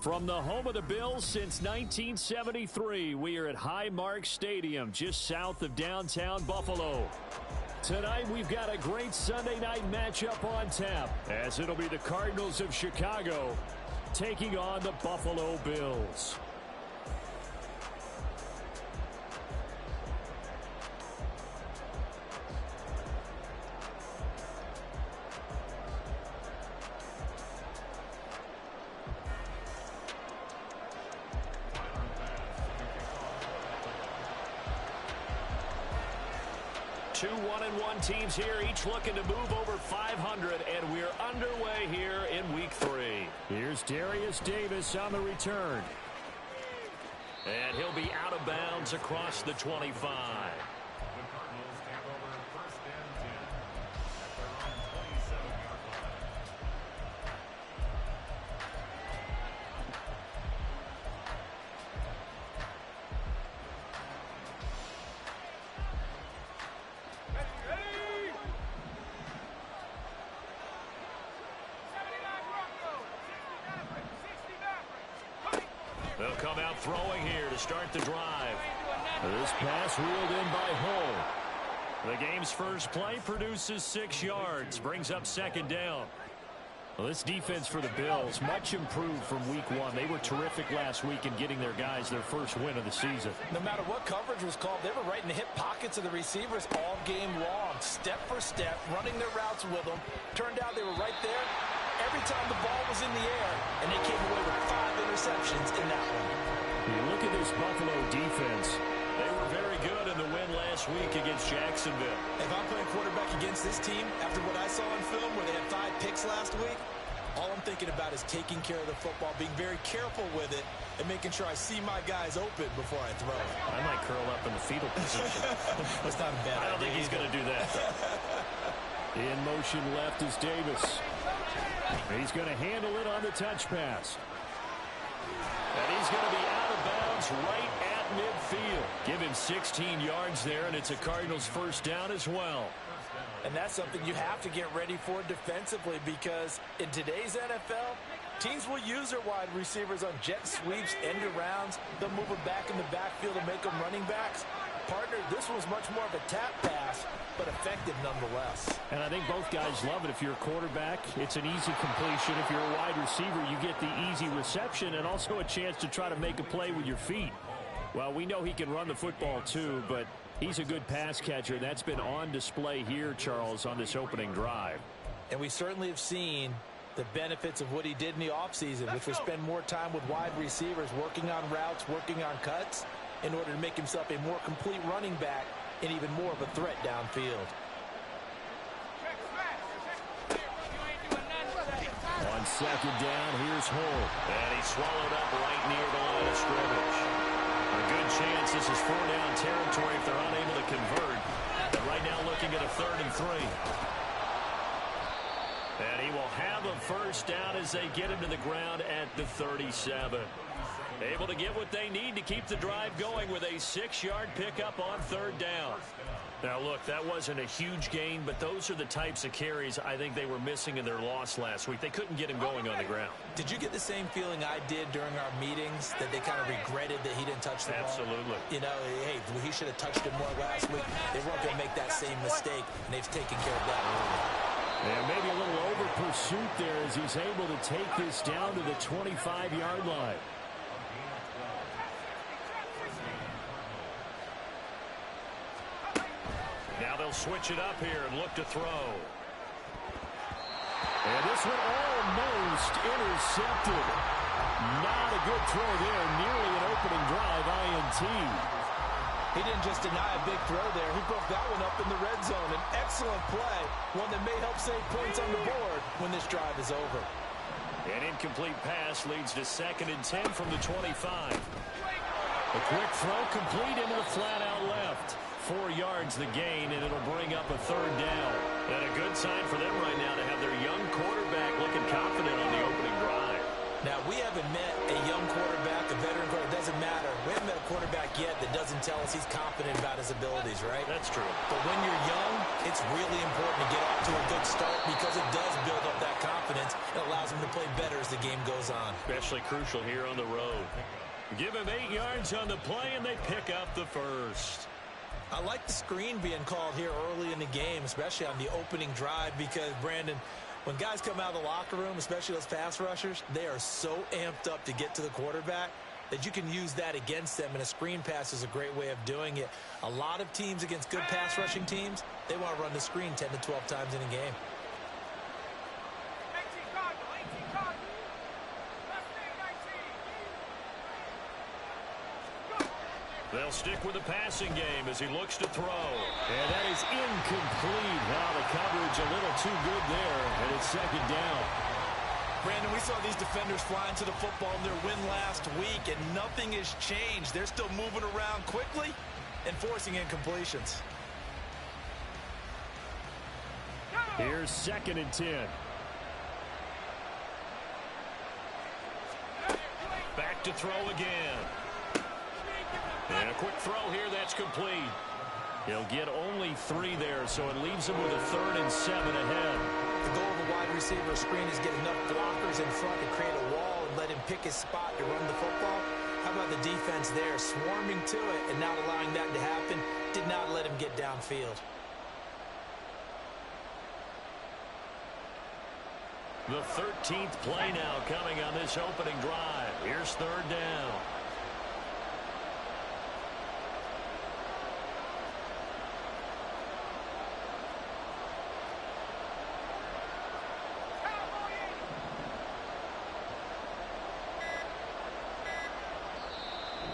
From the home of the Bills since 1973, we are at Highmark Stadium, just south of downtown Buffalo. Tonight, we've got a great Sunday night matchup on tap, as it'll be the Cardinals of Chicago taking on the Buffalo Bills. Two 1-1 teams here, each looking to move over 500, and we're underway here in Week 3. Here's Darius Davis on the return. And he'll be out of bounds across the 25. They'll come out throwing here to start the drive. This pass reeled in by Hull. The game's first play produces 6 yards, brings up second down. Well, this defense for the Bills, much improved from Week 1. They were terrific last week in getting their guys their first win of the season. No matter what coverage was called, they were right in the hip pockets of the receivers all game long, step for step, running their routes with them. Turned out they were right there every time the ball was in the air, and they came away with 5 interceptions in that one. You look at this Buffalo defense. They were very good in the win last week against Jacksonville. If I'm playing quarterback against this team, after what I saw in film where they had 5 picks last week, all I'm thinking about is taking care of the football, being very careful with it, and making sure I see my guys open before I throw it. I might curl up in the fetal position. That's not a bad idea. I don't think he's going to do that. In motion left is Davis. He's going to handle it on the touch pass. And he's going to be out of bounds right at midfield. Give him 16 yards there, and it's a Cardinals first down as well. And that's something you have to get ready for defensively, because in today's NFL, teams will use their wide receivers on jet sweeps, end arounds. They'll move them back in the backfield and make them running backs. Partner, this was much more of a tap pass, but effective nonetheless. And I think both guys love it. If you're a quarterback, it's an easy completion. If you're a wide receiver, you get the easy reception and also a chance to try to make a play with your feet. Well, we know he can run the football too, but he's a good pass catcher. That's been on display here, Charles, on this opening drive. And we certainly have seen the benefits of what he did in the offseason, which was spend more time with wide receivers, working on routes, working on cuts, in order to make himself a more complete running back and even more of a threat downfield. On second down, here's Hull. And he's swallowed up right near the line of scrimmage. A good chance this is 4-down territory if they're unable to convert. But right now looking at a 3rd and 3. And he will have a first down as they get him to the ground at the 37. Able to get what they need to keep the drive going with a 6-yard pickup on 3rd down. Now, look, that wasn't a huge gain, but those are the types of carries I think they were missing in their loss last week. They couldn't get him going on the ground. Did you get the same feeling I did during our meetings, that they kind of regretted that he didn't touch the ball? Absolutely. You know, hey, he should have touched it more last week. They weren't going to make that same mistake, and they've taken care of that early. And maybe a little over pursuit there as he's able to take this down to the 25-yard line. Now they'll switch it up here and look to throw. And this one almost intercepted. Not a good throw there. Nearly an opening drive INT. He didn't just deny a big throw there. He broke that one up in the red zone. An excellent play. One that may help save points on the board when this drive is over. An incomplete pass leads to 2nd and 10 from the 25. A quick throw complete into the flat-out left. 4 yards the gain, and it'll bring up a 3rd down. And a good sign for them right now to have their young quarterback looking confident on the opening drive. Now, we haven't met a young quarterback, a veteran quarterback. It doesn't matter. We haven't met a quarterback yet that doesn't tell us he's confident about his abilities, right? That's true. But when you're young, it's really important to get off to a good start because it does build up that confidence. It allows him to play better as the game goes on. Especially crucial here on the road. Give him 8 yards on the play, and they pick up the first. I like the screen being called here early in the game, especially on the opening drive, because, Brandon, when guys come out of the locker room, especially those pass rushers, they are so amped up to get to the quarterback that you can use that against them, and a screen pass is a great way of doing it. A lot of teams against good pass rushing teams, they want to run the screen 10 to 12 times in a game. They'll stick with the passing game as he looks to throw. And that is incomplete. Now the coverage a little too good there, and it's second down. Brandon, we saw these defenders flying to the football in their win last week, and nothing has changed. They're still moving around quickly and forcing incompletions. Here's 2nd and 10. Back to throw again. And a quick throw here, that's complete. He'll get only 3 there, so it leaves him with a 3rd and 7 ahead. The goal of a wide receiver screen is get enough blockers in front to create a wall and let him pick his spot to run the football. How about the defense there, swarming to it and not allowing that to happen? Did not let him get downfield. The 13th play now coming on this opening drive. Here's 3rd down.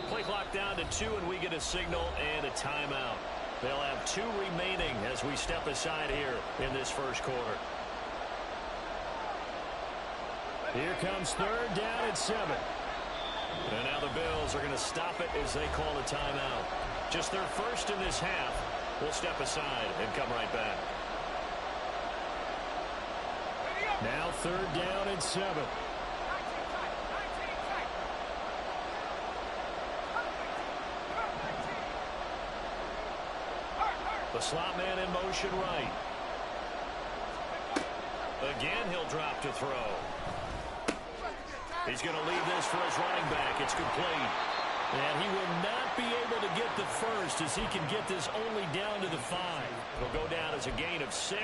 Play clock down to 2, and we get a signal and a timeout. They'll have 2 remaining as we step aside here in this first quarter. Here comes 3rd down and 7. And now the Bills are going to stop it as they call a timeout. Just their first in this half. We'll step aside and come right back. Now 3rd down and 7. The slot man in motion right. Again, he'll drop to throw. He's going to leave this for his running back. It's complete. And he will not be able to get the first as he can get this only down to the 5. It'll go down as a gain of 6.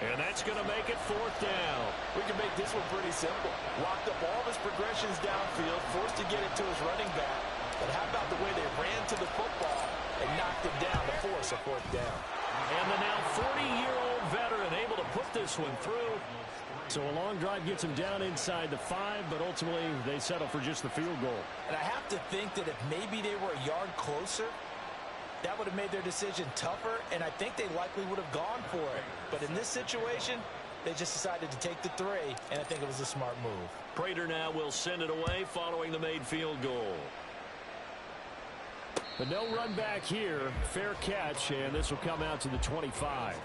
And that's going to make it 4th down. We can make this one pretty simple. Locked up all of his progressions downfield, forced to get it to his running back. But how about the way they ran to the football and knocked it down to force a 4th down? And the now 40-year-old veteran able to put this one through. So a long drive gets him down inside the 5, but ultimately they settle for just the field goal. And I have to think that if maybe they were a yard closer, that would have made their decision tougher, and I think they likely would have gone for it. But in this situation, they just decided to take the 3, and I think it was a smart move. Prater now will send it away following the made field goal. But no run back here. Fair catch, and this will come out to the 25.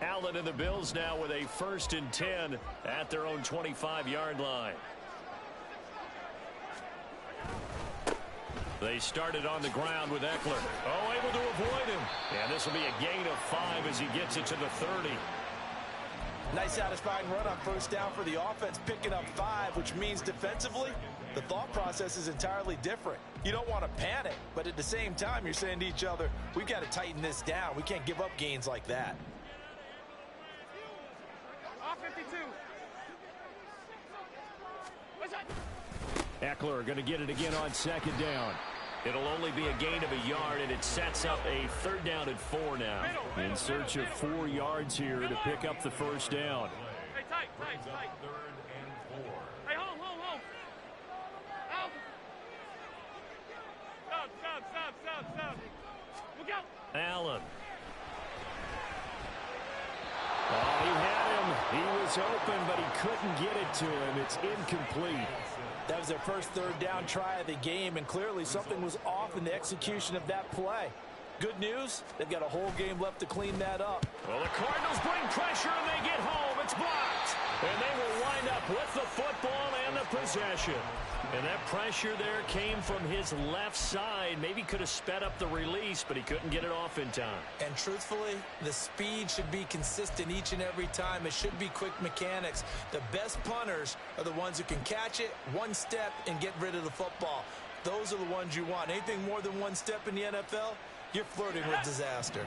Allen and the Bills now with a 1st and 10 at their own 25-yard line. They started on the ground with Eckler. Oh, able to avoid him. And this will be a gain of 5 as he gets it to the 30. Nice satisfying run on 1st down for the offense, picking up 5, which means defensively, the thought process is entirely different. You don't want to panic, but at the same time, you're saying to each other, we've got to tighten this down. We can't give up gains like that. Eckler going to get it again on 2nd down. It'll only be a gain of a yard, and it sets up a 3rd down and 4 now. In search of 4 yards here to pick up the 1st down. Hey, tight. Hey, hold. Out. Stop. Look out. Allen. Oh, he had him. He was open, but he couldn't get it to him. It's incomplete. That was their first third down try of the game, and clearly something was off in the execution of that play. Good news, they've got a whole game left to clean that up. Well, the Cardinals bring pressure, and they get home. It's blocked. And they will wind up with the football and the possession. And that pressure there came from his left side. Maybe could have sped up the release, but he couldn't get it off in time. And truthfully, the speed should be consistent each and every time. It should be quick mechanics. The best punters are the ones who can catch it one step and get rid of the football. Those are the ones you want. Anything more than one step in the NFL, you're flirting with disaster.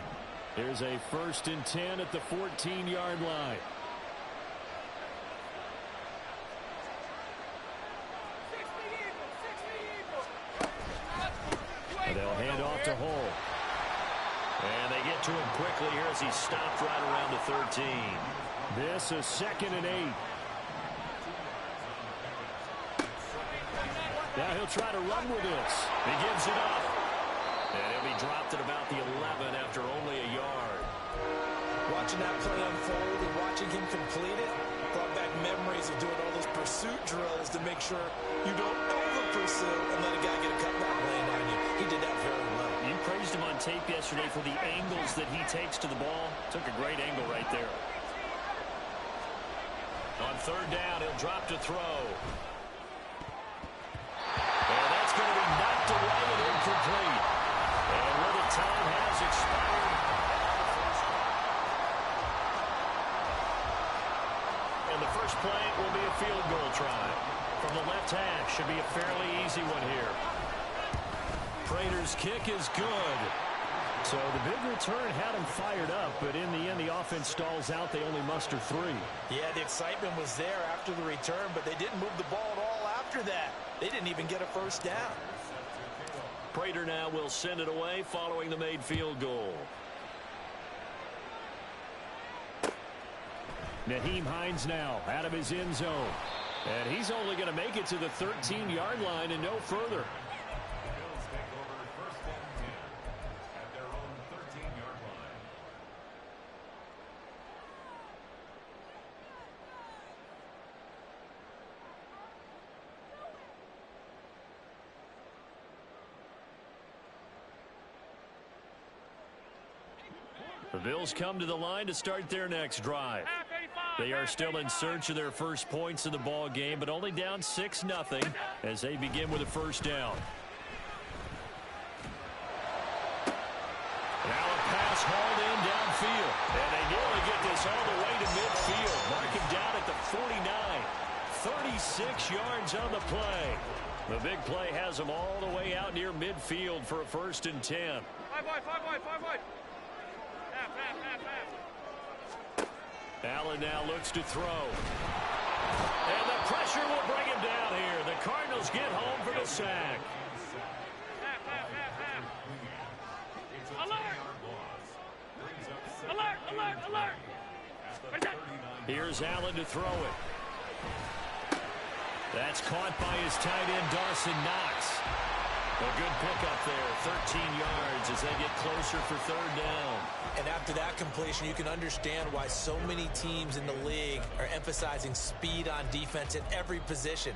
Here's a 1st and 10 at the 14-yard line. And they'll hand off to Hull. And they get to him quickly here as he stopped right around the 13. This is 2nd and 8. Now he'll try to run with this. He gives it up. And he'll be dropped at about the 11 after only a yard. Watching that play unfold and watching him complete it brought back memories of doing all those pursuit drills to make sure you don't over-pursue and let a guy get a cutback land on you. He did that very well. You praised him on tape yesterday for the angles that he takes to the ball. Took a great angle right there. On 3rd down, he'll drop to throw. And that's going to be knocked away and incomplete. And where the time has expired. And the first play will be a field goal try. From the left hash, should be a fairly easy one here. Prater's kick is good. So the big return had him fired up, but in the end, the offense stalls out. They only muster 3. Yeah, the excitement was there after the return, but they didn't move the ball at all after that. They didn't even get a first down. Prater now will send it away following the made field goal. Nyheim Hines now out of his end zone. And he's only going to make it to the 13-yard line and no further. The Bills come to the line to start their next drive. They are still in search of their first points in the ball game, but only down 6-0 as they begin with a first down. Now a pass hauled in downfield, and they nearly get this all the way to midfield. Mark him down at the 49. 36 yards on the play. The big play has them all the way out near midfield for a 1st and 10. 5 wide. Allen now looks to throw. And the pressure will bring him down here. The Cardinals get home for the sack. Alert! Here's Allen to throw it. That's caught by his tight end, Dawson Knox. A good pickup there, 13 yards as they get closer for 3rd down. And after that completion, you can understand why so many teams in the league are emphasizing speed on defense at every position.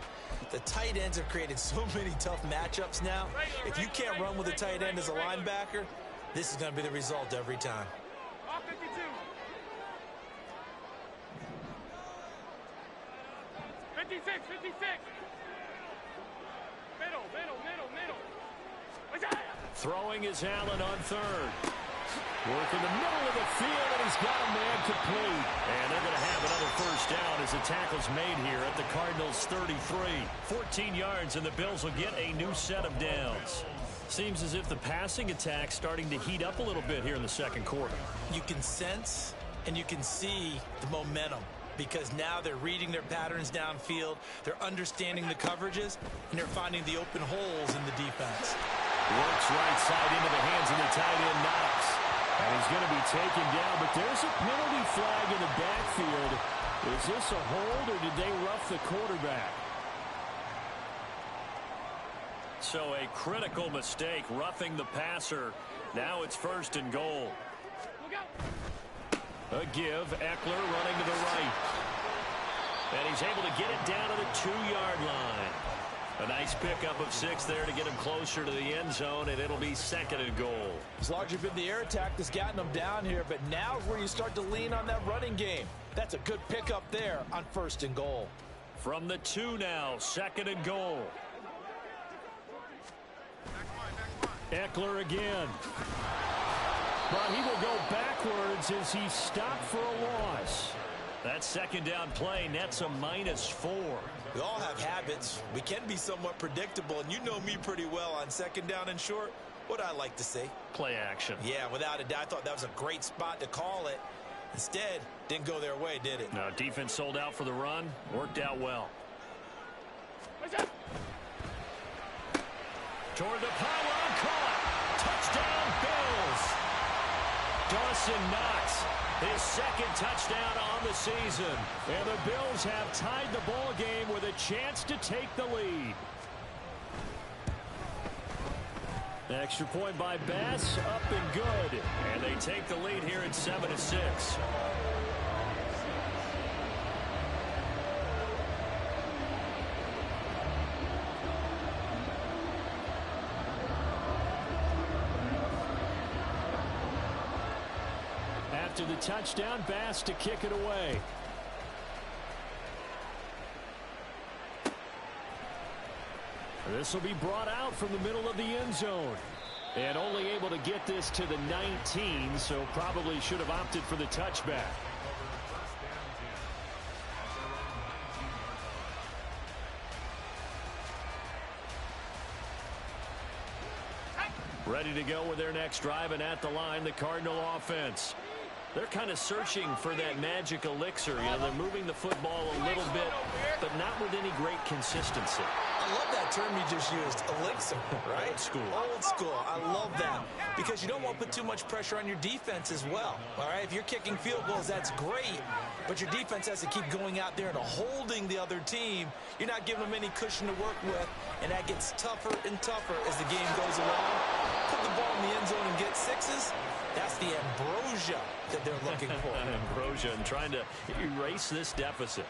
The tight ends have created so many tough matchups now. If you can't run with a tight end as a linebacker, this is going to be the result every time. 52. Middle. Throwing is Allen on 3rd. Work in the middle of the field, and he's got a man complete. And they're going to have another first down as the tackle's made here at the Cardinals' 33. 14 yards, and the Bills will get a new set of downs. Seems as if the passing attack's starting to heat up a little bit here in the second quarter. You can sense and you can see the momentum because now they're reading their patterns downfield, they're understanding the coverages, and they're finding the open holes in the defense. Works right side into the hands of the tight end, Knox. And he's going to be taken down, but there's a penalty flag in the backfield. Is this a hold, or did they rough the quarterback? So a critical mistake, roughing the passer. Now it's 1st and goal. A give, Eckler running to the right. And he's able to get it down to the 2-yard line. A nice pickup of 6 there to get him closer to the end zone, and it'll be 2nd and goal. It's largely been the air attack that's gotten them down here, but now is where you start to lean on that running game. That's a good pickup there on 1st and goal. From the 2 now, 2nd and goal. Eckler again. But he will go backwards as he's stopped for a loss. That 2nd down play nets a -4. We all have habits. We can be somewhat predictable, and you know me pretty well on 2nd down and short. What I like to say? Play action. Yeah, without a doubt. I thought that was a great spot to call it. Instead, didn't go their way, did it? No, defense sold out for the run. Worked out well. Toward the pylon, caught. Touchdown, Bills. Dawson Knox, his 2nd touchdown on the season. And the Bills have tied the ball game with a chance to take the lead. Extra point by Bass, up and good. And they take the lead here at 7-6. After the touchdown, Bass to kick it away. This will be brought out from the middle of the end zone. And only able to get this to the 19, so probably should have opted for the touchback. Ready to go with their next drive, and at the line, the Cardinal offense. They're kind of searching for that magic elixir. You know, they're moving the football a little bit, but not with any great consistency. I love that term you just used, elixir, right? Old school. Old school. I love that because you don't want to put too much pressure on your defense as well. All right, if you're kicking field goals, that's great, but your defense has to keep going out there and holding the other team. You're not giving them any cushion to work with, and that gets tougher and tougher as the game goes along. Put the ball in the end zone and get 6s. That's the ambrosia that they're looking for. Ambrosia and trying to erase this deficit.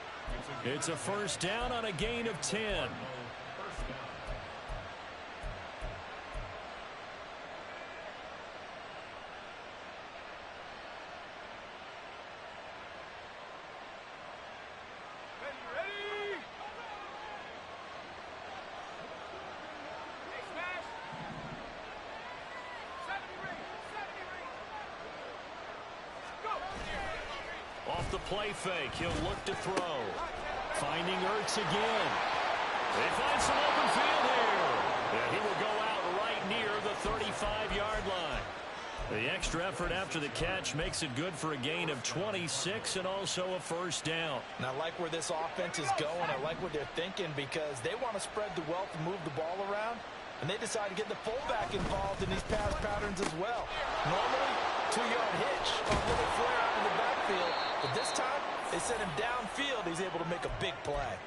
It's a 1st down on a gain of 10. Off the play fake, he'll look to throw. Finding Ertz again. They find some open field here. And he will go out right near the 35-yard line. The extra effort after the catch makes it good for a gain of 26 and also a 1st down. And I like where this offense is going. I like what they're thinking because they want to spread the wealth and move the ball around. And they decide to get the fullback involved in these pass patterns as well. Normally, 2-yard hitch or a little flare out in the backfield. But this time, they sent him downfield. He's able to make a big play.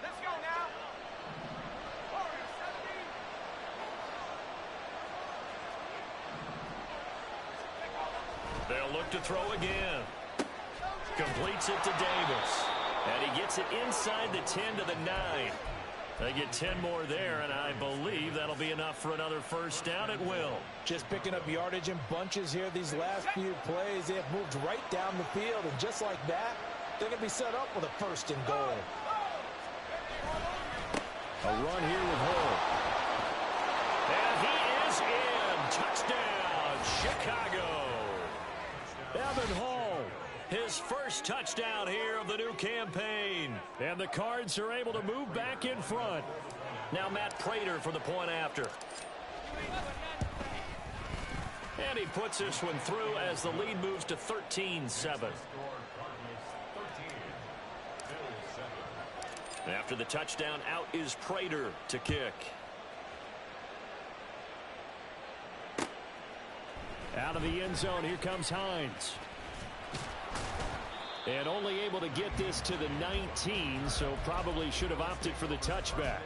Let's go now. They'll look to throw again. Completes it to Davis. And he gets it inside the 10 to the 9. They get 10 more there, and I believe that'll be enough for another 1st down at will. Just picking up yardage in bunches here these last few plays. They have moved right down the field, and just like that, they're going to be set up with a 1st and goal. A run here with Hull. And he is in. Touchdown, Chicago. Evan Hull, his 1st touchdown here of the new campaign. And the Cards are able to move back in front. Now Matt Prater for the point after. And he puts this one through as the lead moves to 13-7. After the touchdown, out is Prater to kick. Out of the end zone, here comes Hines. And only able to get this to the 19, so probably should have opted for the touchback.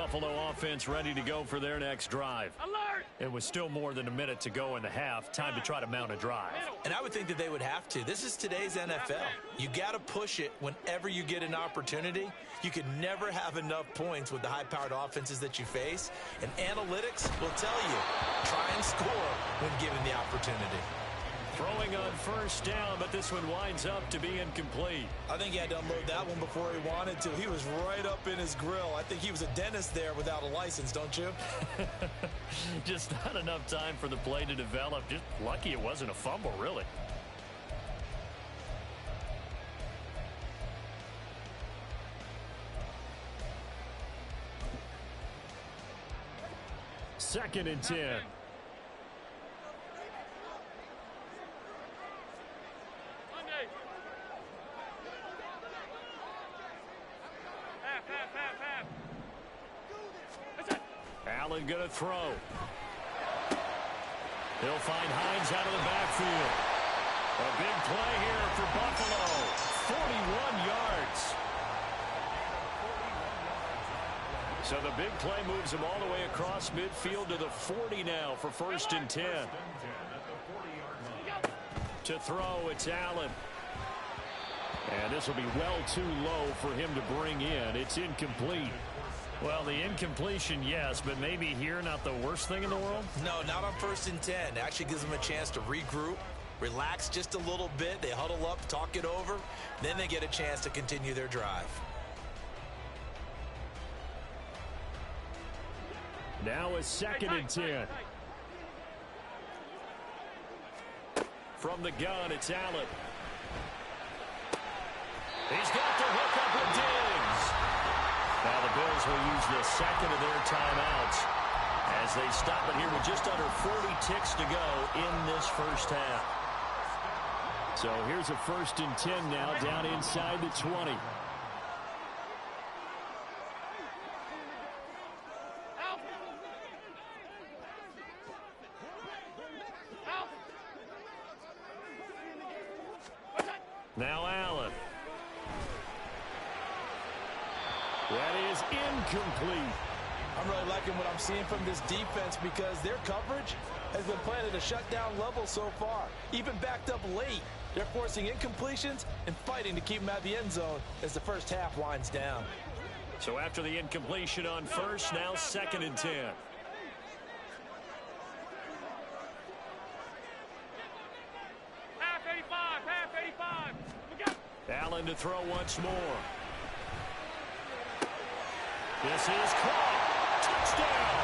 Buffalo offense ready to go for their next drive. Alert! It was still more than a minute to go in the half. Time to try to mount a drive. And I would think that they would have to. This is today's NFL. You got to push it whenever you get an opportunity. You can never have enough points with the high-powered offenses that you face. And analytics will tell you, try and score when given the opportunity. Throwing on first down, but this one winds up to be incomplete. I think he had to unload that one before he wanted to. He was right up in his grill. I think he was a dentist there without a license, don't you? Just not enough time for the play to develop. Just lucky it wasn't a fumble, really. Second and 10. Allen going to throw. He'll find Hines out of the backfield. A big play here for Buffalo. 41 yards. So the big play moves him all the way across midfield to the 40 now for first and 10. To throw, it's Allen. And this will be well too low for him to bring in. It's incomplete. Well, the incompletion, yes, but maybe here not the worst thing in the world? No, not on first and 10. It actually gives them a chance to regroup, relax just a little bit. They huddle up, talk it over. Then they get a chance to continue their drive. Now a second and 10. From the gun, it's Allen. He's got the hook up with Diggs. Now the Bills will use the second of their timeouts as they stop it here with just under 40 ticks to go in this first half. So here's a first and 10 now down inside the 20. Now Allen. That is incomplete. I'm really liking what I'm seeing from this defense because their coverage has been playing at a shutdown level so far. Even backed up late, they're forcing incompletions and fighting to keep them out of the end zone as the first half winds down. So after the incompletion on first, now second and 10. Half 85. We got Allen to throw once more. This is caught. Touchdown.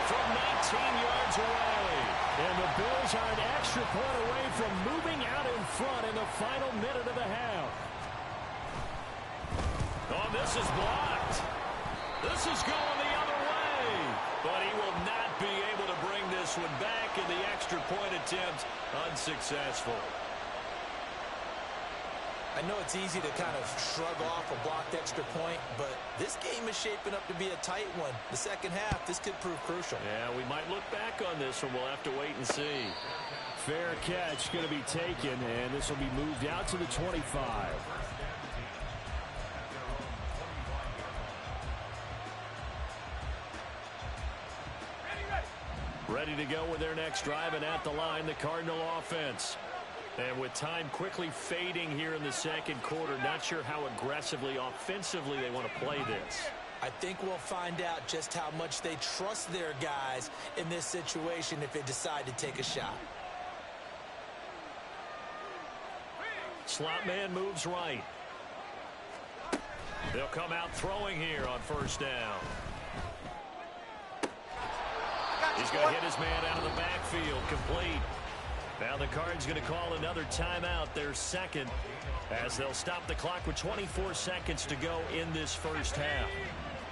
From 19 yards away. And the Bills are an extra point away from moving out in front in the final minute of the half. Oh, this is blocked. This is going the other way. But he will not be able to bring this one back, in the extra point attempt unsuccessful. I know it's easy to kind of shrug off a blocked extra point, but this game is shaping up to be a tight one. The second half, this could prove crucial. Yeah, we might look back on this one. We'll have to wait and see. Fair catch going to be taken, and this will be moved out to the 25. Ready to go with their next drive, and at the line, the Cardinal offense. And with time quickly fading here in the second quarter, not sure how aggressively, offensively they want to play this. I think we'll find out just how much they trust their guys in this situation if they decide to take a shot. Slot man moves right. They'll come out throwing here on first down. He's going to hit his man out of the backfield, complete. Now the Cards going to call another timeout, their second, as they'll stop the clock with 24 seconds to go in this first half.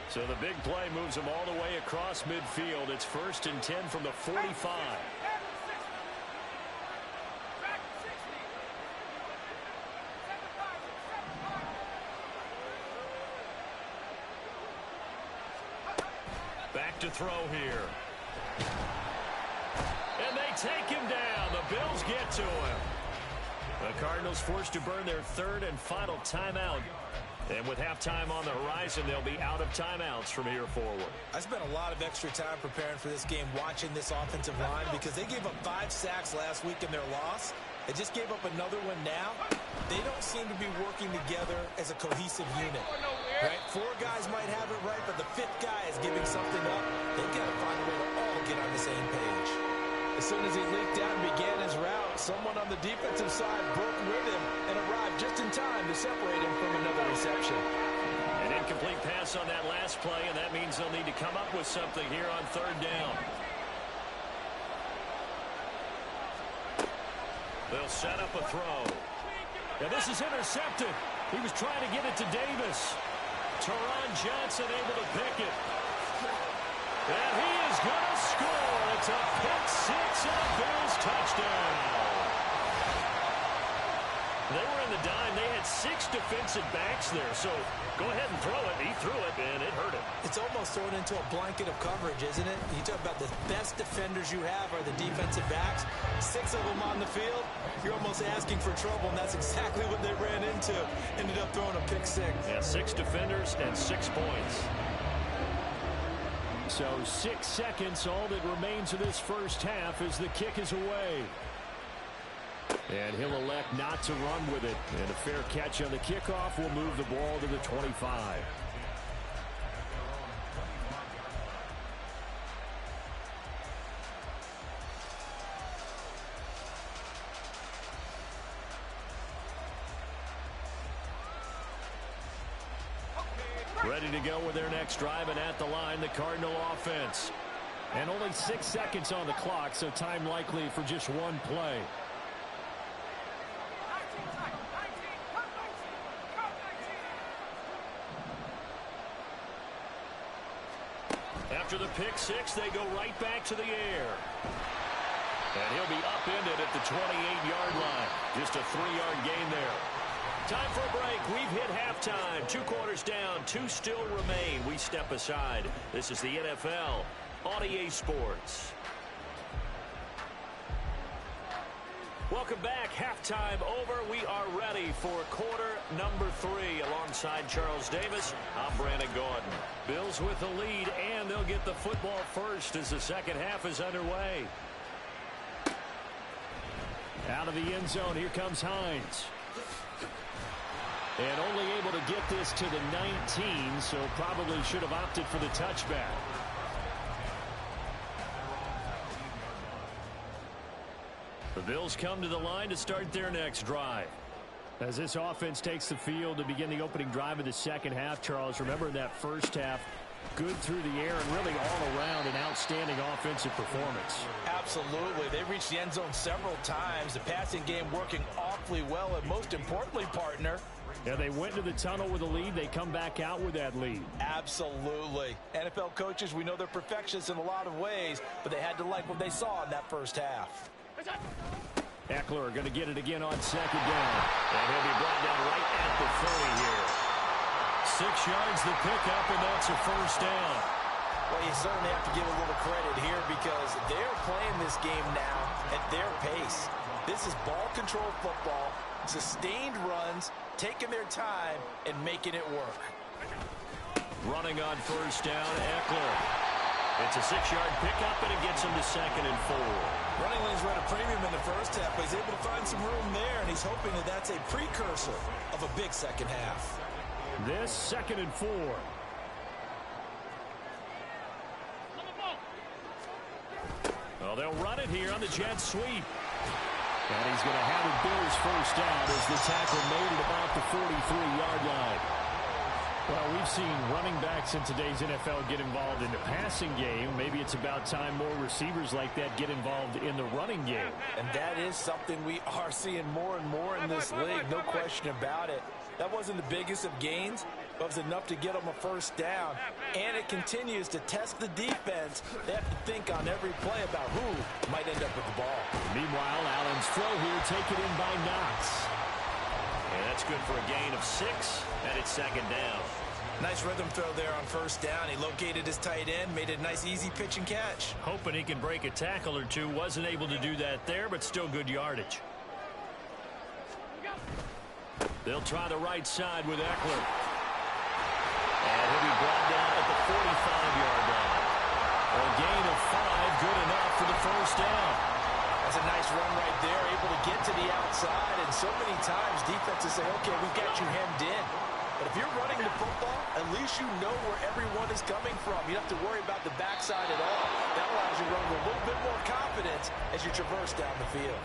So the big play moves them all the way across midfield. It's first and 10 from the 45. Back to throw here. And they take him down. The Bills get to him. The Cardinals forced to burn their third and final timeout And with halftime on the horizon, they'll be out of timeouts from here forward. I spent a lot of extra time preparing for this game watching this offensive line because they gave up 5 sacks last week in their loss. They just gave up another one now. They don't seem to be working together as a cohesive unit. Right? 4 guys might have it right, but the 5th guy is giving something up. They've got to find a way to all get on the same page. As soon as he leaked out and began his route, someone on the defensive side broke with him and arrived just in time to separate him from another reception. An incomplete pass on that last play, and that means they'll need to come up with something here on 3rd down. They'll set up a throw. Now this is intercepted. He was trying to get it to Davis. Teron Johnson able to pick it. And he is going to score. It's a pick 6 and a Bills touchdown. They were in the dime. They had 6 defensive backs there. So go ahead and throw it. He threw it, and it hurt him. It's almost thrown into a blanket of coverage, isn't it? You talk about the best defenders you have are the defensive backs. 6 of them on the field. You're almost asking for trouble, and that's exactly what they ran into. Ended up throwing a pick 6. Yeah, 6 defenders and 6 points. So 6 seconds, all that remains of this first half as the kick is away. And he'll elect not to run with it. And a fair catch on the kickoff will move the ball to the 25. Ready to go with their next drive, and at the line, the Cardinal offense. And only 6 seconds on the clock, so time likely for just one play. After the pick 6, they go right back to the air. And he'll be upended at the 28-yard line. Just a 3-yard gain there. Time for a break. We've hit halftime. 2 quarters down. 2 still remain. We step aside. This is the NFL on EA Sports. Welcome back. Halftime over. We are ready for quarter number 3. Alongside Charles Davis, I'm Brandon Gordon. Bills with the lead, and they'll get the football first as the second half is underway. Out of the end zone, here comes Hines. And only able to get this to the 19, so probably should have opted for the touchback. The Bills come to the line to start their next drive. As this offense takes the field to begin the opening drive of the second half, Charles, remember in that first half, good through the air and really all around an outstanding offensive performance. Absolutely. They reached the end zone several times. The passing game working awfully well, and most importantly, partner, yeah, they went to the tunnel with a lead. They come back out with that lead. Absolutely. NFL coaches, we know they're perfectionists in a lot of ways, but they had to like what they saw in that first half. Eckler going to get it again on second down. And he'll be brought down right at the 30 here. 6 yards the pickup, and that's a first down. Well, you certainly have to give a little credit here because they're playing this game now at their pace. This is ball control football, sustained runs, taking their time, and making it work. Running on first down, Eckler. It's a 6-yard pickup, and it gets him to 2nd and 4. Running lanes were at a premium in the first half, but he's able to find some room there, and he's hoping that that's a precursor of a big second half. This 2nd and 4. Well, they'll run it here on the jet sweep. And he's going to have a Bills first down as the tackle made at about the 43-yard line. Well, we've seen running backs in today's NFL get involved in the passing game. Maybe it's about time more receivers like that get involved in the running game. And that is something we are seeing more and more in this league, no question about it. That wasn't the biggest of gains, but it was enough to get them a first down. And it continues to test the defense. They have to think on every play about who might end up with the ball. Meanwhile, Allen's throw here taken in by Knox. And that's good for a gain of 6, and it's 2nd down. Nice rhythm throw there on first down. He located his tight end, made a nice easy pitch and catch. Hoping he can break a tackle or two. Wasn't able to do that there, but still good yardage. They'll try the right side with Eckler. And he'll be brought down at the 45-yard line. A gain of 5, good enough for the first down. That's a nice run right there, able to get to the outside. And so many times defenses say, okay, we've got you hemmed in. But if you're running the football, at least you know where everyone is coming from. You don't have to worry about the backside at all. That allows you to run with a little bit more confidence as you traverse down the field.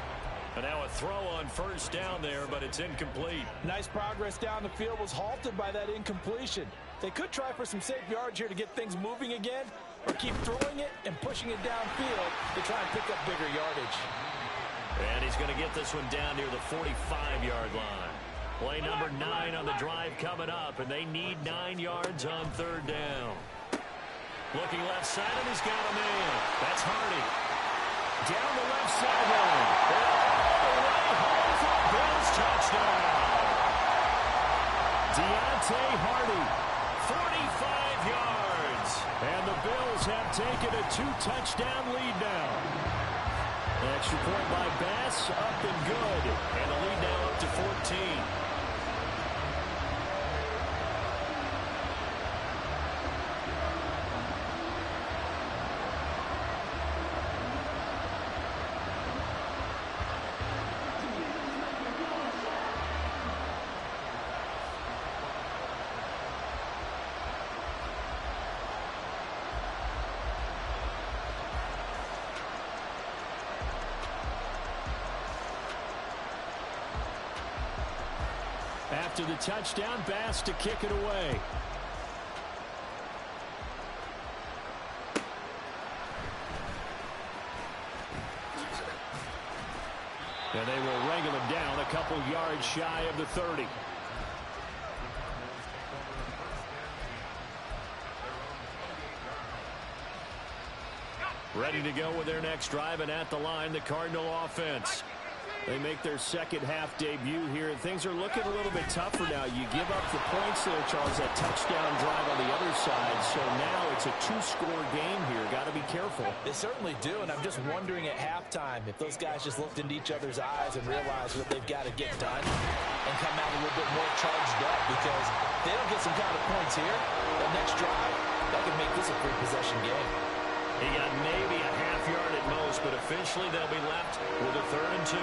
And now a throw on first down there, but it's incomplete. Nice progress down the field was halted by that incompletion. They could try for some safe yards here to get things moving again, or keep throwing it and pushing it downfield to try and pick up bigger yardage. And he's going to get this one down near the 45-yard line. Play number 9 on the drive coming up, and they need 9 yards on third down. Looking left side, and he's got a man. That's Hardy. Down the left sideline. Bills touchdown. Deontay Hardy, 45 yards. And the Bills have taken a 2-touchdown lead now. An extra point by Bass, up and good. And the lead now up to 14. After the touchdown, Bass to kick it away. And they will wrangle him down a couple yards shy of the 30. Ready to go with their next drive, and at the line, the Cardinal offense. They make their second half debut here, and things are looking a little bit tougher now. You give up the points there, Charles, that touchdown drive on the other side. So now it's a 2-score game here. Got to be careful. They certainly do, and I'm just wondering at halftime if those guys just looked into each other's eyes and realized what they've got to get done and come out a little bit more charged up, because if they don't get some kind of points here, the next drive, that could make this a 3-possession game. He got maybe a half yard at most, but officially they'll be left with a 3rd and 2.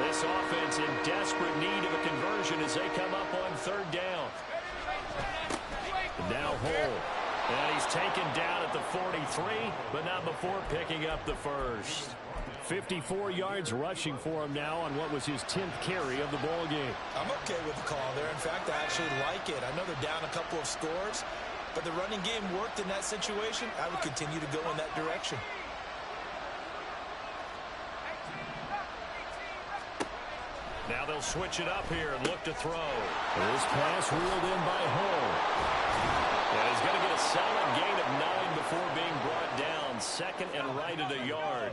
This offense in desperate need of a conversion as they come up on 3rd down. Now Hole. And he's taken down at the 43, but not before picking up the first. 54 yards rushing for him now on what was his 10th carry of the ball game. I'm okay with the call there. In fact, I actually like it. I know they're down a couple of scores, but the running game worked in that situation. I would continue to go in that direction. Now they'll switch it up here and look to throw. This pass reeled in by Hull. And he's going to get a solid gain of 9 before being brought down. 2nd and right at a yard.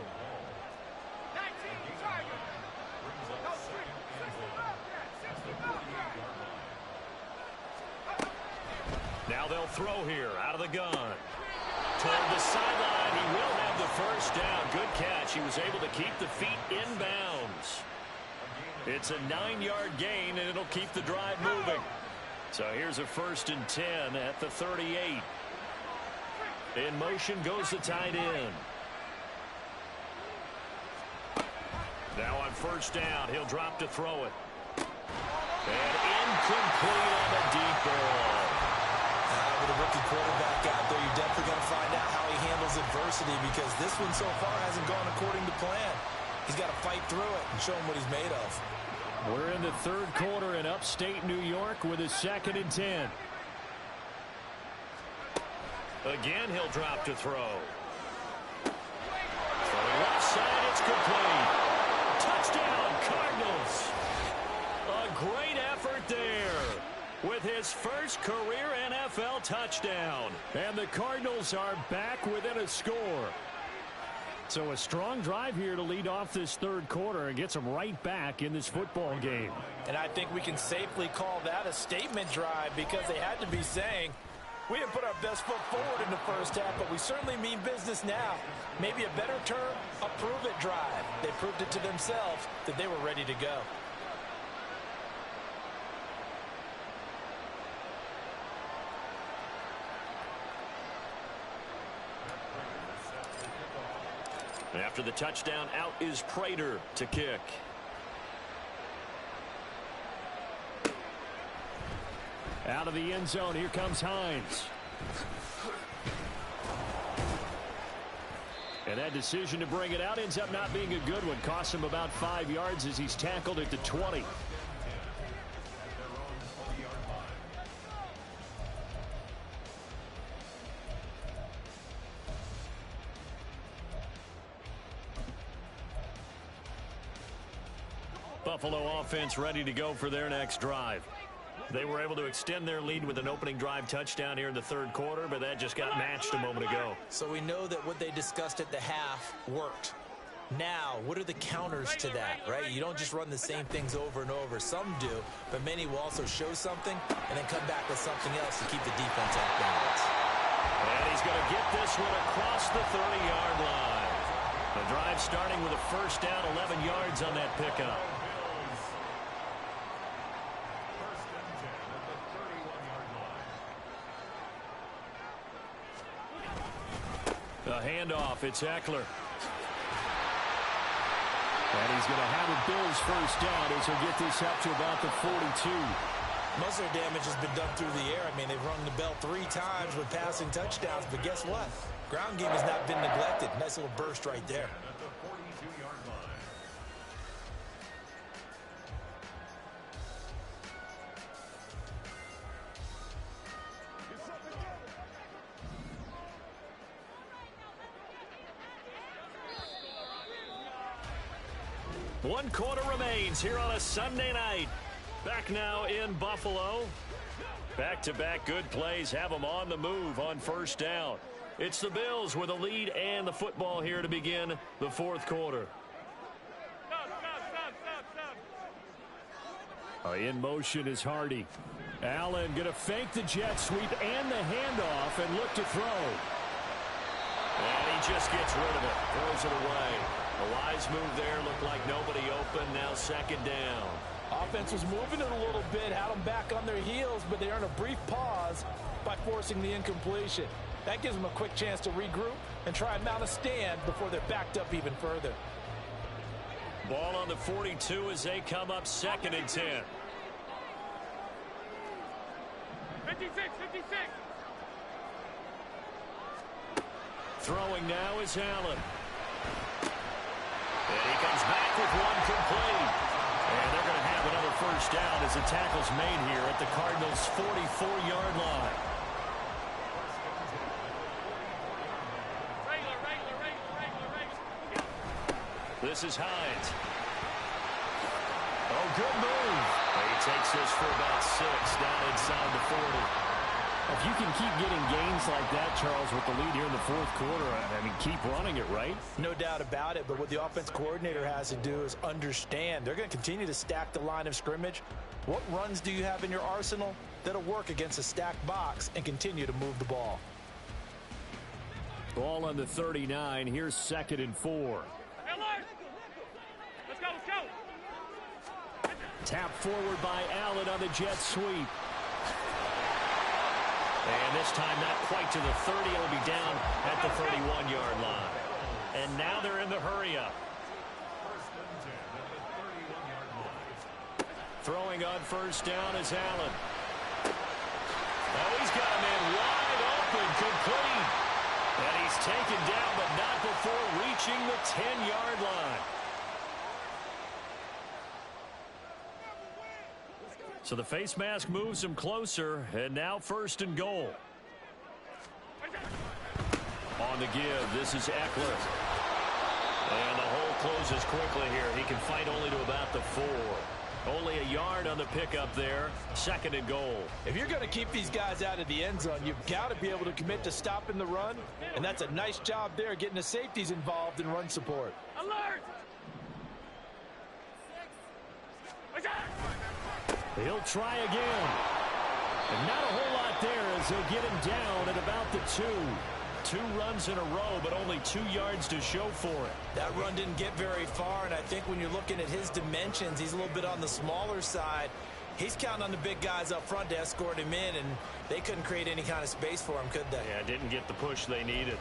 Now they'll throw here out of the gun. Toward the sideline, he will have the first down. Good catch. He was able to keep the feet in bounds. It's a 9-yard gain, and it'll keep the drive moving. So here's a 1st and 10 at the 38. In motion goes the tight end. Now on 1st down, he'll drop to throw it. And incomplete on the deep ball. With a rookie quarterback out there, you're definitely going to find out how he handles adversity, because this one so far hasn't gone according to plan. He's got to fight through it and show him what he's made of. We're in the 3rd quarter in upstate New York with a 2nd and 10. Again, he'll drop to throw. Throwing left side, it's complete. Touchdown, Cardinals. A great effort there with his first career NFL touchdown. And the Cardinals are back within a score. So a strong drive here to lead off this 3rd quarter and gets them right back in this football game. And I think we can safely call that a statement drive, because they had to be saying, we didn't put our best foot forward in the first half, but we certainly mean business now. Maybe a better term, a prove-it drive. They proved it to themselves that they were ready to go. After the touchdown, out is Prater to kick. Out of the end zone, here comes Hines. And that decision to bring it out ends up not being a good one. Costs him about 5 yards as he's tackled at the 20. Buffalo offense ready to go for their next drive. They were able to extend their lead with an opening drive touchdown here in the third quarter, but that just got matched a moment ago. So we know that what they discussed at the half worked. Now, what are the counters to that, right? You don't just run the same things over and over. Some do, but many will also show something and then come back with something else to keep the defense off balance. And he's going to get this one across the 30-yard line. The drive starting with a first down, 11 yards on that pickup. A handoff, it's Eckler. And he's going to have a Bills first down as he'll get this up to about the 42. Most of their damage has been done through the air. I mean, they've rung the bell 3 times with passing touchdowns, but guess what? Ground game has not been neglected. Nice little burst right there. One quarter remains here on a Sunday night. Back now in Buffalo. Back-to-back good plays have them on the move on first down. It's the Bills with a lead and the football here to begin the fourth quarter. In motion is Hardy. Allen going to fake the jet sweep and the handoff and look to throw. And he just gets rid of it. Throws it away. A wise move there. Looked like nobody open. Now second down. Offense was moving it a little bit, had them back on their heels, but they earned a brief pause by forcing the incompletion. That gives them a quick chance to regroup and try and mount a stand before they're backed up even further. Ball on the 42 as they come up second and 10. 56, 56. Throwing now is Allen. And he comes back with one complete. And they're going to have another first down as the tackle's made here at the Cardinals' 44-yard line. This is Hines. Oh, good move. He takes this for about 6 down inside the 40. If you can keep getting gains like that, Charles, with the lead here in the fourth quarter, I mean, keep running it, right? No doubt about it, but what the offense coordinator has to do is understand. They're going to continue to stack the line of scrimmage. What runs do you have in your arsenal that'll work against a stacked box and continue to move the ball? Ball on the 39. Here's second and 4. Let's go. Tap forward by Allen on the jet sweep. And this time not quite to the 30. It'll be down at the 31-yard line. And now they're in the hurry-up. Throwing on first down is Allen. Oh, he's got a man wide open, complete. And he's taken down, but not before reaching the 10-yard line. So the face mask moves him closer, and now first and goal. On the give, this is Eckler. And the hole closes quickly here. He can fight only to about the 4. Only a yard on the pickup there. Second and goal. If you're going to keep these guys out of the end zone, you've got to be able to commit to stopping the run, and that's a nice job there getting the safeties involved in run support. Alert! He'll try again. And not a whole lot there as he'll get him down at about the 2. 2 runs in a row, but only 2 yards to show for it. That run didn't get very far, and I think when you're looking at his dimensions, he's a little bit on the smaller side. He's counting on the big guys up front to escort him in, and they couldn't create any kind of space for him, could they? Yeah, didn't get the push they needed.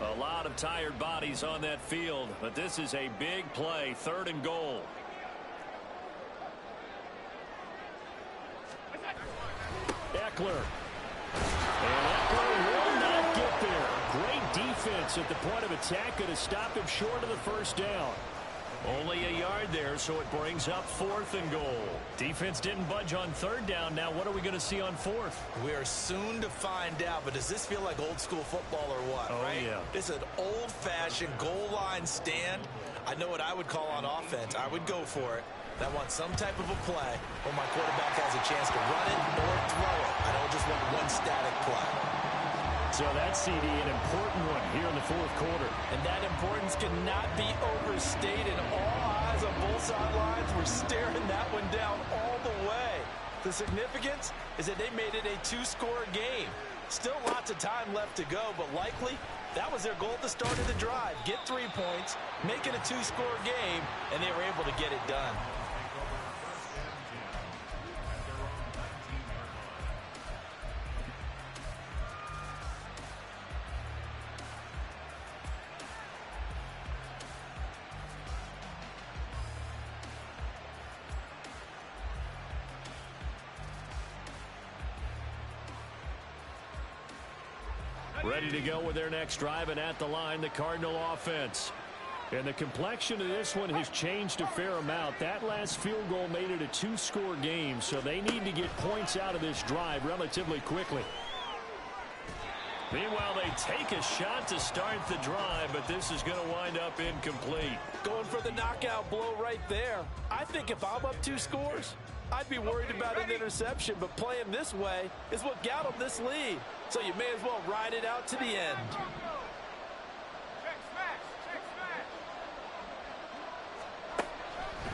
A lot of tired bodies on that field, but this is a big play, 3rd and goal. Eckler. And Eckler will not get there. Great defense at the point of attack, going to stop him short of the first down. Only a yard there, so it brings up 4th and goal. Defense didn't budge on 3rd down. Now what are we going to see on 4th? We are soon to find out, but does this feel like old school football or what, right? Yeah. It's an old-fashioned goal line stand. I know what I would call on offense. I would go for it. I want some type of a play where my quarterback has a chance to run it or throw it. I don't just want one static play. So that's, CD, an important one here in the 4th quarter. And that importance cannot be overstated. All eyes on both sidelines were staring that one down all the way. The significance is that they made it a 2-score game. Still lots of time left to go, but likely that was their goal at the start of the drive. Get 3 points, make it a 2-score game, and they were able to get it done. Ready to go with their next drive, and at the line, the Cardinal offense. And the complexion of this one has changed a fair amount. That last field goal made it a 2-score game, so they need to get points out of this drive relatively quickly. Meanwhile, they take a shot to start the drive, but this is going to wind up incomplete. Going for the knockout blow right there. I think if I'm up 2 scores, I'd be worried about an interception, but playing this way is what got them this lead. So you may as well ride it out to the end.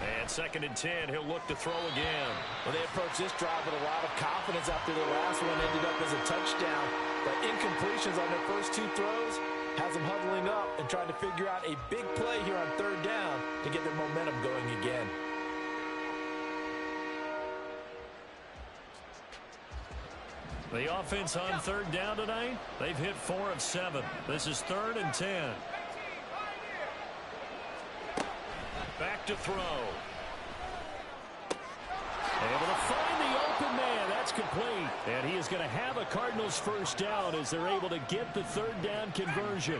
And 2nd and 10, he'll look to throw again. Well, they approached this drive with a lot of confidence after their last one ended up as a touchdown. But incompletions on their first 2 throws has them huddling up and trying to figure out a big play here on 3rd down to get their momentum going again. The offense on 3rd down tonight, they've hit 4 of 7. This is 3rd and 10. Back to throw. Able to find the open man. That's complete. And he is going to have a Cardinals first down as they're able to get the 3rd down conversion.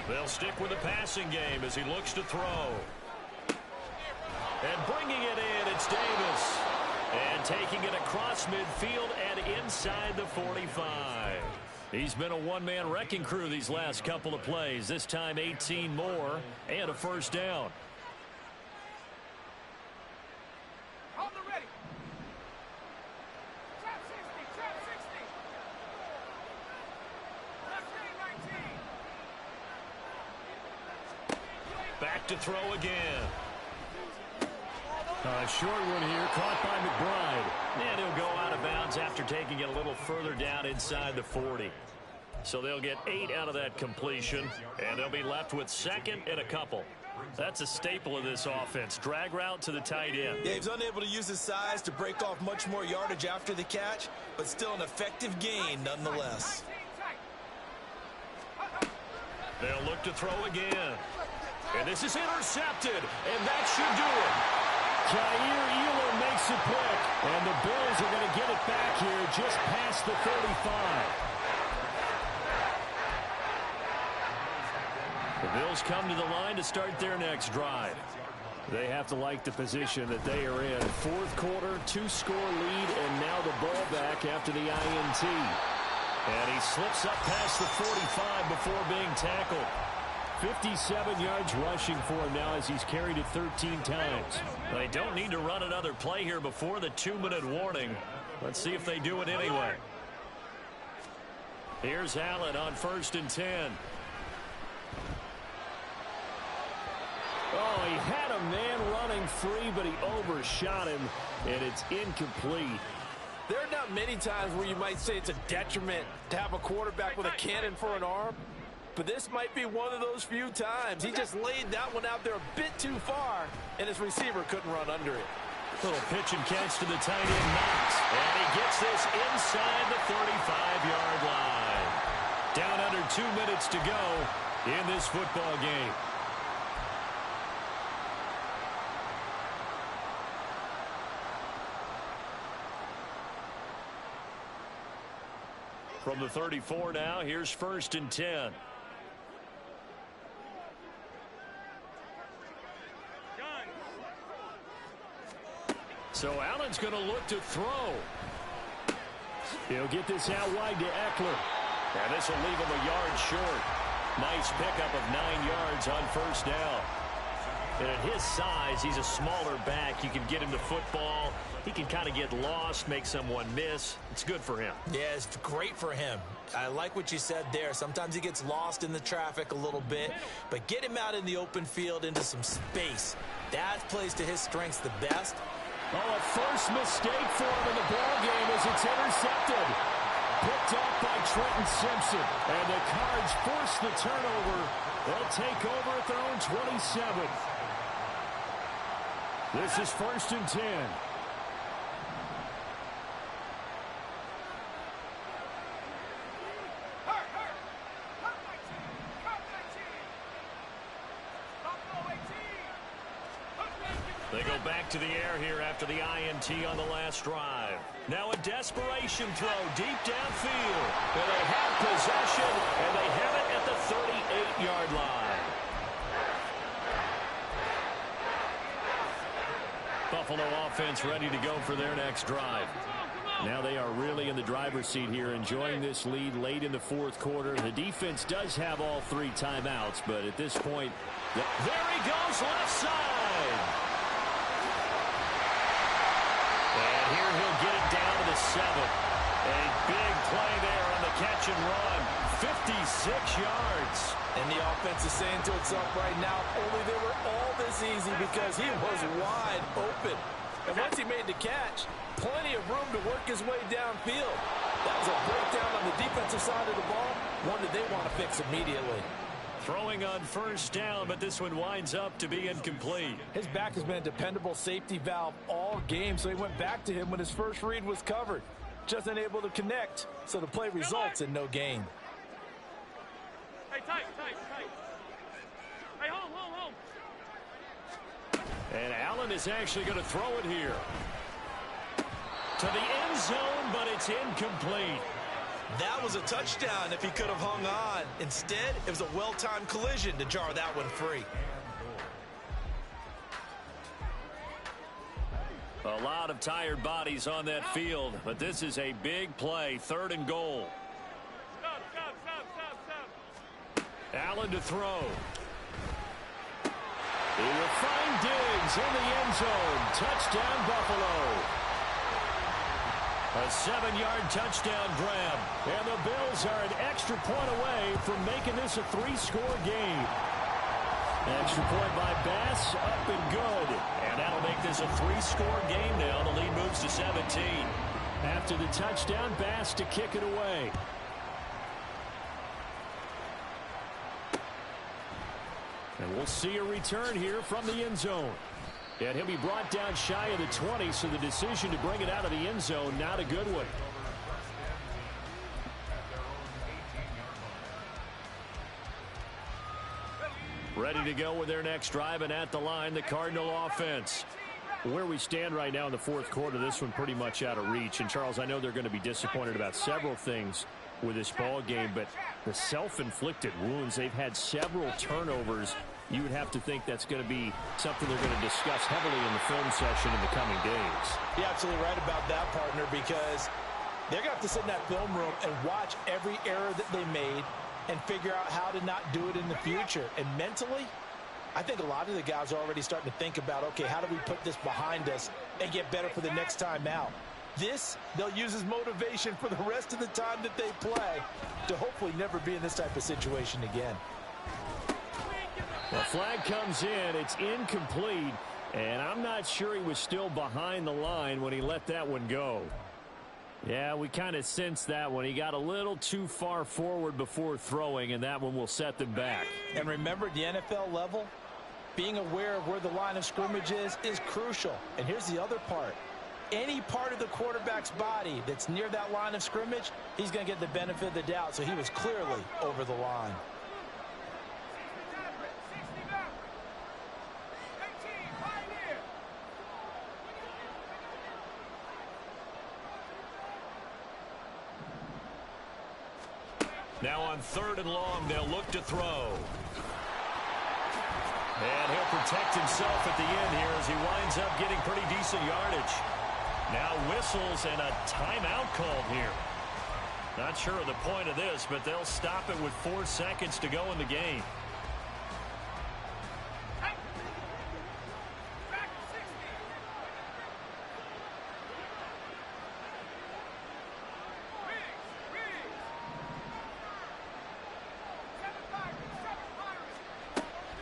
They'll stick with the passing game as he looks to throw. And bringing it in, it's Davis. And taking it across midfield and inside the 45. He's been a one-man wrecking crew these last couple of plays. This time 18 more and a first down. Hold it ready. Trap 60, trap 60. Left lane 19. Back to throw again. A short one here, caught by McBride. And he'll go out of bounds after taking it a little further down inside the 40. So they'll get 8 out of that completion, and they'll be left with 2nd and a couple. That's a staple of this offense. Drag route to the tight end. Yeah, he's unable to use his size to break off much more yardage after the catch, but still an effective gain nonetheless. They'll look to throw again. And this is intercepted, and that should do it. Jair Elam makes it quick, and the Bills are going to get it back here just past the 35. The Bills come to the line to start their next drive. They have to like the position that they are in. 4th quarter, 2-score lead, and now the ball back after the INT. And he slips up past the 45 before being tackled. 57 yards rushing for him now as he's carried it 13 times. They don't need to run another play here before the 2-minute warning. Let's see if they do it anyway. Here's Allen on 1st and 10. Oh, he had a man running free, but he overshot him, and it's incomplete. There are not many times where you might say it's a detriment to have a quarterback with a cannon for an arm, but this might be one of those few times. He just laid that one out there a bit too far, and his receiver couldn't run under it. Little pitch and catch to the tight end, Knox. And he gets this inside the 35-yard line. Down under 2 minutes to go in this football game. From the 34 now, here's 1st and 10. So Allen's going to look to throw. He'll get this out wide to Eckler. And this will leave him a yard short. Nice pickup of 9 yards on 1st down. And at his size, he's a smaller back. You can get him to football. He can kind of get lost, make someone miss. It's good for him. Yeah, it's great for him. I like what you said there. Sometimes he gets lost in the traffic a little bit, but get him out in the open field into some space. That plays to his strengths the best. Oh, a first mistake for him in the ball game as it's intercepted. Picked up by Trenton Simpson. And the Cards force the turnover. They'll take over at their own 27. This is 1st and 10. They go back to the air here after the INT on the last drive. Now a desperation throw deep downfield. And they have possession, and they have it at the 38-yard line. Buffalo offense ready to go for their next drive. Now they are really in the driver's seat here, enjoying this lead late in the 4th quarter. The defense does have all 3 timeouts, but at this point, there he goes left side. And here he'll get it down to the 7. A big play there on the catch and run. 56 yards. And the offense is saying to itself right now, only they were all this easy because he was wide open. And once he made the catch, plenty of room to work his way downfield. That was a breakdown on the defensive side of the ball, one that they want to fix immediately. Throwing on 1st down, but this one winds up to be incomplete. His back has been a dependable safety valve all game, so he went back to him when his first read was covered. Just unable to connect, so the play results in no gain. Hey, tight. Hey, home. And Allen is actually going to throw it here. To the end zone, but it's incomplete. That was a touchdown if he could have hung on. Instead, it was a well-timed collision to jar that one free. A lot of tired bodies on that field, but this is a big play. 3rd and goal. Stop. Allen to throw. He will find Diggs in the end zone. Touchdown, Buffalo. A 7-yard touchdown grab. And the Bills are an extra point away from making this a 3-score game. Extra point by Bass, up and good. And that'll make this a 3-score game now. The lead moves to 17. After the touchdown, Bass to kick it away. And we'll see a return here from the end zone. And he'll be brought down shy of the 20, so the decision to bring it out of the end zone, not a good one. Ready to go with their next drive, and at the line, the Cardinal offense. Where we stand right now in the 4th quarter, this one pretty much out of reach. And, Charles, I know they're going to be disappointed about several things with this ball game, but the self-inflicted wounds, they've had several turnovers. You would have to think that's going to be something they're going to discuss heavily in the film session in the coming days. You're absolutely right about that, partner, because they're going to have to sit in that film room and watch every error that they made and figure out how to not do it in the future. And mentally, I think a lot of the guys are already starting to think about, okay, how do we put this behind us and get better for the next time out? This, they'll use as motivation for the rest of the time that they play to hopefully never be in this type of situation again. The flag comes in. It's incomplete. And I'm not sure he was still behind the line when he let that one go. Yeah, we kind of sensed that one. He got a little too far forward before throwing, and that one will set them back. And remember, at the NFL level, being aware of where the line of scrimmage is crucial. And here's the other part. Any part of the quarterback's body that's near that line of scrimmage, he's going to get the benefit of the doubt. So he was clearly over the line. Now on 3rd and long, they'll look to throw. And he'll protect himself at the end here as he winds up getting pretty decent yardage. Now whistles and a timeout called here. Not sure of the point of this, but they'll stop it with 4 seconds to go in the game.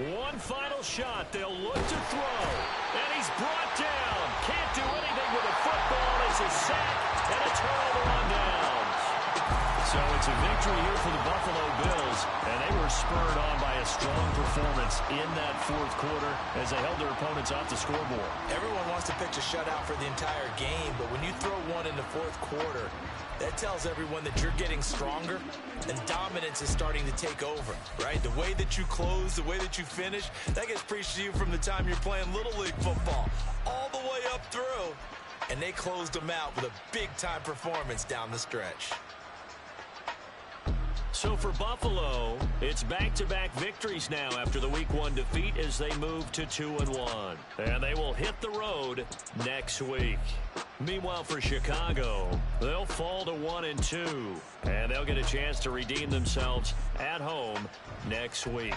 One final shot. They'll look to throw. And he's brought down. Can't do anything with a football. It's a sack and a turnover on downs. So it's a victory here for the Buffalo Bills. And they were spurred on by a strong performance in that 4th quarter as they held their opponents off the scoreboard. Everyone wants to pitch a shutout for the entire game, but when you throw one in the 4th quarter, that tells everyone that you're getting stronger and dominance is starting to take over, right? The way that you close, the way that you finish, that gets preached to you from the time you're playing Little League football all the way up through. And they closed them out with a big-time performance down the stretch. So for Buffalo, it's back-to-back victories now after the Week 1 defeat as they move to 2-1. And they will hit the road next week. Meanwhile, for Chicago, they'll fall to 1-2. And they'll get a chance to redeem themselves at home next week.